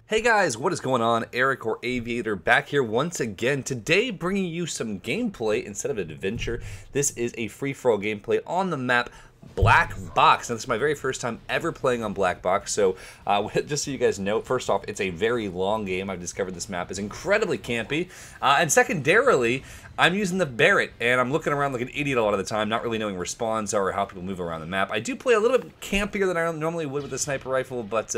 Hey guys, what is going on? Eric or Aviator back here once again. Today bringing you some gameplay instead of an adventure. This is a free-for-all gameplay on the map Black Box. Now this is my very first time ever playing on Black Box, so just so you guys know, first off, it's a very long game. I've discovered this map is incredibly campy, and secondarily, I'm using the Barrett, and I'm looking around like an idiot a lot of the time, not really knowing where spawns are or how people move around the map. I do play a little bit campier than I normally would with a sniper rifle, but,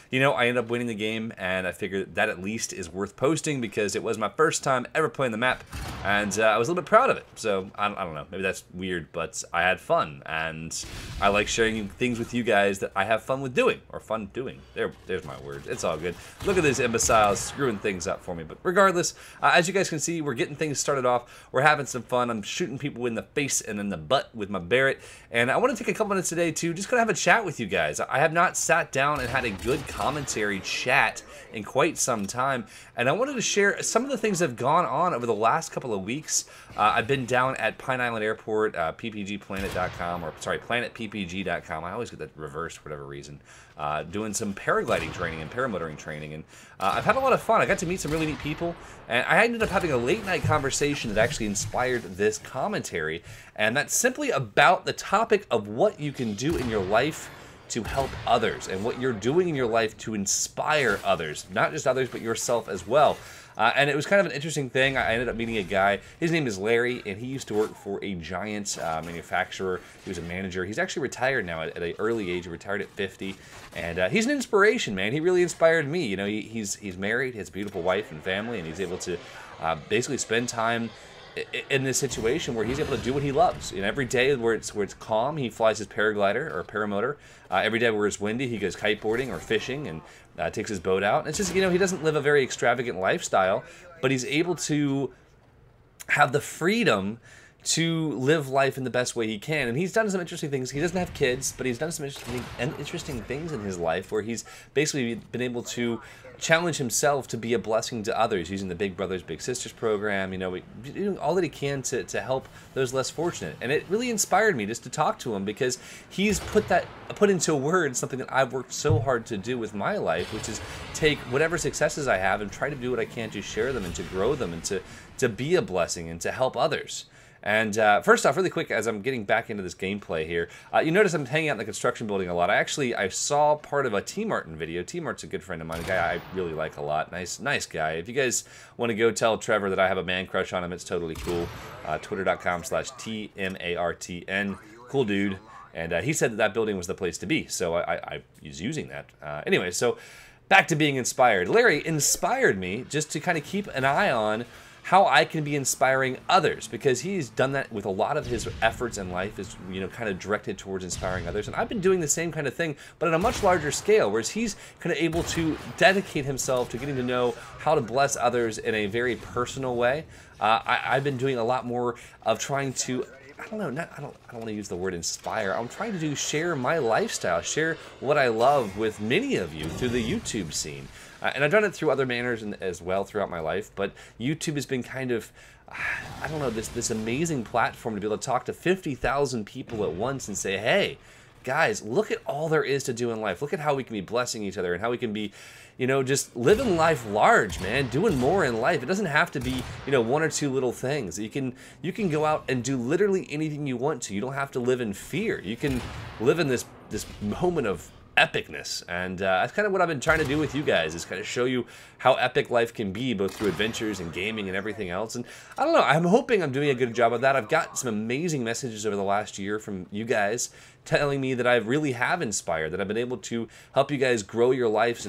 you know, I end up winning the game, and I figured that at least is worth posting because it was my first time ever playing the map, and I was a little bit proud of it. So, I don't know, maybe that's weird, but I had fun, and I like sharing things with you guys that I have fun with doing, or fun doing. There's my words. It's all good. Look at these imbeciles screwing things up for me, but regardless, as you guys can see, we're getting things started off. We're having some fun. I'm shooting people in the face and in the butt with my Barrett. And I want to take a couple minutes today to just kind of have a chat with you guys. I have not sat down and had a good commentary chat in quite some time. And I wanted to share some of the things that have gone on over the last couple of weeks. I've been down at Pine Island Airport, ppgplanet.com, or sorry, planetppg.com. I always get that reversed for whatever reason. Doing some paragliding training and paramotoring training, and I've had a lot of fun. I got to meet some really neat people, and I ended up having a late night conversation that actually inspired this commentary, and that's simply about the topic of what you can do in your life to help others, and what you're doing in your life to inspire others, not just others, but yourself as well. And it was kind of an interesting thing. I ended up meeting a guy. His name is Larry, and he used to work for a giant manufacturer. He was a manager. He's actually retired now at an early age. He retired at 50, and he's an inspiration, man. He really inspired me. You know, he's married, he has a beautiful wife and family, and he's able to basically spend time in this situation where he's able to do what he loves. You know, every day where it's calm, he flies his paraglider or paramotor. Every day where it's windy, he goes kiteboarding or fishing and takes his boat out. And it's just, you know, he doesn't live a very extravagant lifestyle, but he's able to have the freedom to live life in the best way he can. And he's done some interesting things. He doesn't have kids, but he's done some interesting things in his life where he's basically been able to challenge himself to be a blessing to others using the Big Brothers Big Sisters program, you know, doing all that he can to help those less fortunate. And it really inspired me just to talk to him because he's put into words something that I've worked so hard to do with my life, which is take whatever successes I have and try to do what I can to share them and to grow them and to be a blessing and to help others. And first off, really quick, as I'm getting back into this gameplay here, you notice I'm hanging out in the construction building a lot. I saw part of a T-Martin video. T-Mart's a good friend of mine, a guy I really like a lot. Nice guy. If you guys want to go tell Trevor that I have a man crush on him, it's totally cool. Twitter.com/TMARTN. Cool dude. And he said that building was the place to be, so I was using that. Anyway, so back to being inspired. Larry inspired me just to kind of keep an eye on how I can be inspiring others, because he's done that with a lot of his efforts in life is, you know, kind of directed towards inspiring others. And I've been doing the same kind of thing, but at a much larger scale, whereas he's kind of able to dedicate himself to getting to know how to bless others in a very personal way. I've been doing a lot more of trying to, I don't want to use the word inspire. I'm trying to share my lifestyle, share what I love with many of you through the YouTube scene. And I've done it through other manners as well throughout my life, but YouTube has been kind of, I don't know, this amazing platform to be able to talk to 50,000 people at once and say, hey, guys, look at all there is to do in life. Look at how we can be blessing each other and how we can be, you know, just living life large, man, doing more in life. It doesn't have to be, you know, one or two little things. You can go out and do literally anything you want to. You don't have to live in fear. You can live in this moment of epicness, and that's kind of what I've been trying to do with you guys, is kind of show you how epic life can be, both through adventures and gaming and everything else. And I don't know, I'm hoping I'm doing a good job of that. I've got some amazing messages over the last year from you guys telling me that I really have inspired, that I've been able to help you guys grow your lives,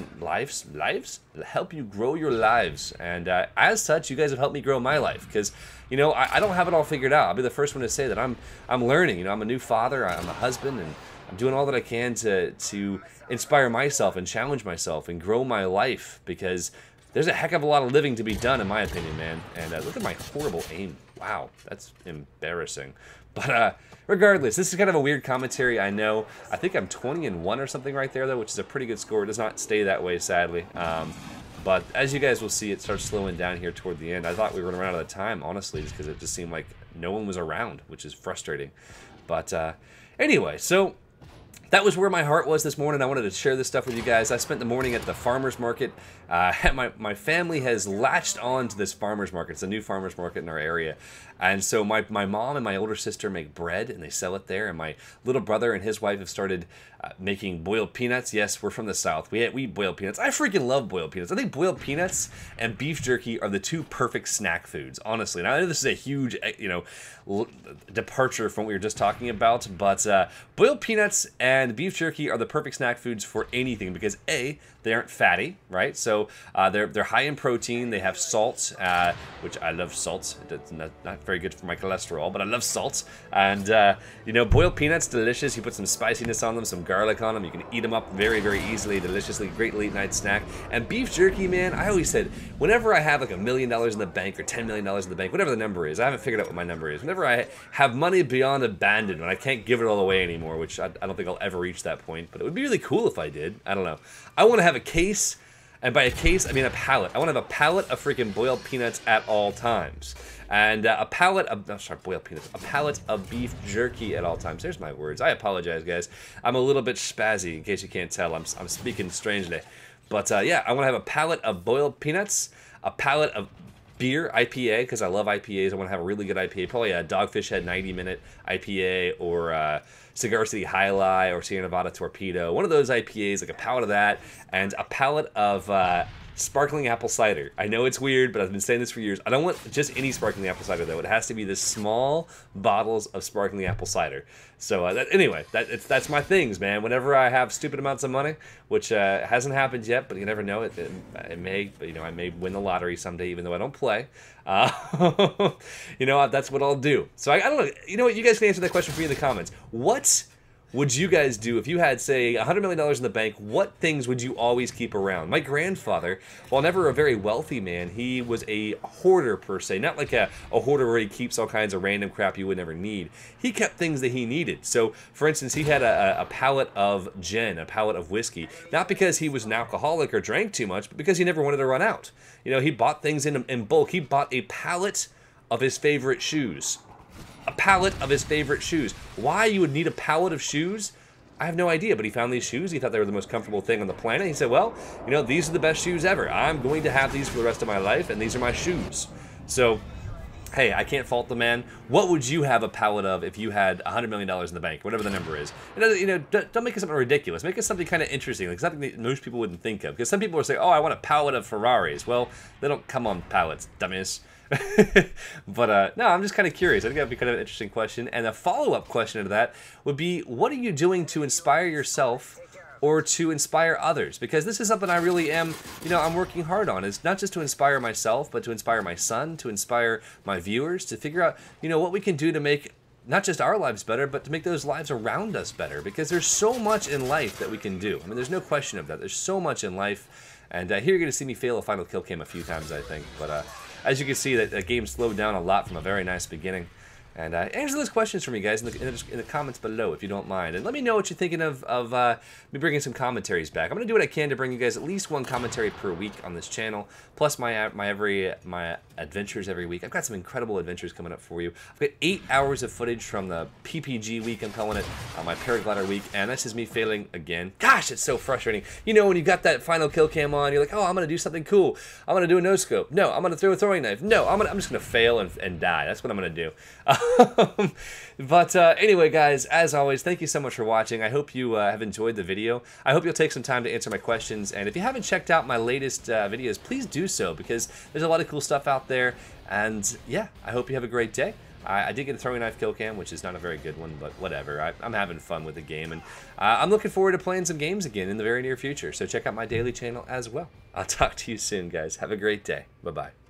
help you grow your lives. And as such, you guys have helped me grow my life, because, you know, I don't have it all figured out. I'll be the first one to say that I'm learning. You know, I'm a new father, I'm a husband, and I'm doing all that I can to inspire myself and challenge myself and grow my life, because there's a heck of a lot of living to be done, in my opinion, man. And look at my horrible aim. Wow, that's embarrassing. But regardless, this is kind of a weird commentary, I know. I think I'm 20-1 or something right there, though, which is a pretty good score. It does not stay that way, sadly. But as you guys will see, it starts slowing down here toward the end. I thought we were going to run out of time, honestly, just because it just seemed like no one was around, which is frustrating. But anyway, so that was where my heart was this morning. I wanted to share this stuff with you guys. I spent the morning at the farmer's market. My family has latched on to this farmer's market. It's a new farmer's market in our area. And so my mom and my older sister make bread, and they sell it there. And my little brother and his wife have started making boiled peanuts. Yes, we're from the South. We eat boiled peanuts. I freaking love boiled peanuts. I think boiled peanuts and beef jerky are the two perfect snack foods, honestly. Now, I know this is a huge, departure from what we were just talking about, but boiled peanuts and beef jerky are the perfect snack foods for anything because A, they aren't fatty, right? So they're high in protein. They have salt, which I love salt. It's not very good for my cholesterol, but I love salt. And boiled peanuts, delicious. You put some spiciness on them, some garlic on them. You can eat them up very, very easily, deliciously. Great late night snack. And beef jerky, man, I always said, whenever I have like $1 million in the bank or $10 million in the bank, whatever the number is, I haven't figured out what my number is. Whenever I have money beyond abandon, when I can't give it all away anymore, which I don't think I'll ever reach that point, but it would be really cool if I did. I don't know. I want to have a case, and by a case, I mean a pallet. I want to have a pallet of freaking boiled peanuts at all times. And a pallet of, boiled peanuts, a pallet of beef jerky at all times. There's my words. I apologize, guys. I'm a little bit spazzy, in case you can't tell. I'm speaking strangely. But yeah, I want to have a pallet of boiled peanuts, a pallet of beer, IPA, because I love IPAs. I want to have a really good IPA. Probably a Dogfish Head 90-minute IPA, or Cigar City High Life, or Sierra Nevada Torpedo. One of those IPAs, like a pallet of that, and a pallet of sparkling apple cider. I know it's weird, but I've been saying this for years. I don't want just any sparkling apple cider, though. It has to be the small bottles of sparkling apple cider. So anyway, that's my things, man. Whenever I have stupid amounts of money, which hasn't happened yet, but you never know. It may, I may win the lottery someday, even though I don't play. That's what I'll do. So I don't know. You know what? You guys can answer that question for me in the comments. What would you guys do if you had, say, $100 million in the bank? What things would you always keep around? My grandfather, while never a very wealthy man, he was a hoarder per se. Not like a hoarder where he keeps all kinds of random crap you would never need. He kept things that he needed. So, for instance, he had a pallet of gin, a pallet of whiskey. Not because he was an alcoholic or drank too much, but because he never wanted to run out. He bought things in bulk. He bought a pallet of his favorite shoes. A pallet of his favorite shoes. Why you would need a pallet of shoes, I have no idea, but he found these shoes. He thought they were the most comfortable thing on the planet. He said, well, these are the best shoes ever. I'm going to have these for the rest of my life, and these are my shoes. So, hey, I can't fault the man. What would you have a pallet of if you had $100 million in the bank, whatever the number is? Don't make it something ridiculous. Make it something kind of interesting, like something that most people wouldn't think of. Because some people will say, oh, I want a pallet of Ferraris. Well, they don't come on pallets, dumbass. But no, I'm just kind of curious. I think that'd be kind of an interesting question. And a follow-up question to that would be, what are you doing to inspire yourself or to inspire others? Because this is something I really am, I'm working hard on. It's not just to inspire myself, but to inspire my son, to inspire my viewers, to figure out, what we can do to make not just our lives better, but to make those lives around us better. Because there's so much in life that we can do. I mean, there's no question of that. There's so much in life. And here you're going to see me fail a final kill cam a few times, I think. But as you can see, that game slowed down a lot from a very nice beginning. And answer those questions for me, guys, in the comments below, if you don't mind. And let me know what you're thinking of me bringing some commentaries back. I'm going to do what I can to bring you guys at least one commentary per week on this channel, plus my adventures every week. I've got some incredible adventures coming up for you. I've got 8 hours of footage from the PPG week, I'm calling it, my paraglider week, and that's just me failing again. Gosh, it's so frustrating. When you got that final kill cam on, you're like, oh, I'm going to do something cool. I'm going to do a no-scope. No, I'm going to throw a throwing knife. No, I'm just going to fail and die. That's what I'm going to do. But anyway, guys, as always, thank you so much for watching. I hope you have enjoyed the video. I hope you'll take some time to answer my questions. And if you haven't checked out my latest videos, please do so, because there's a lot of cool stuff out there. And yeah, I hope you have a great day. I did get a throwing knife kill cam, which is not a very good one, but whatever. I'm having fun with the game, and I'm looking forward to playing some games again in the very near future. So check out my daily channel as well. I'll talk to you soon, guys. Have a great day. Bye-bye.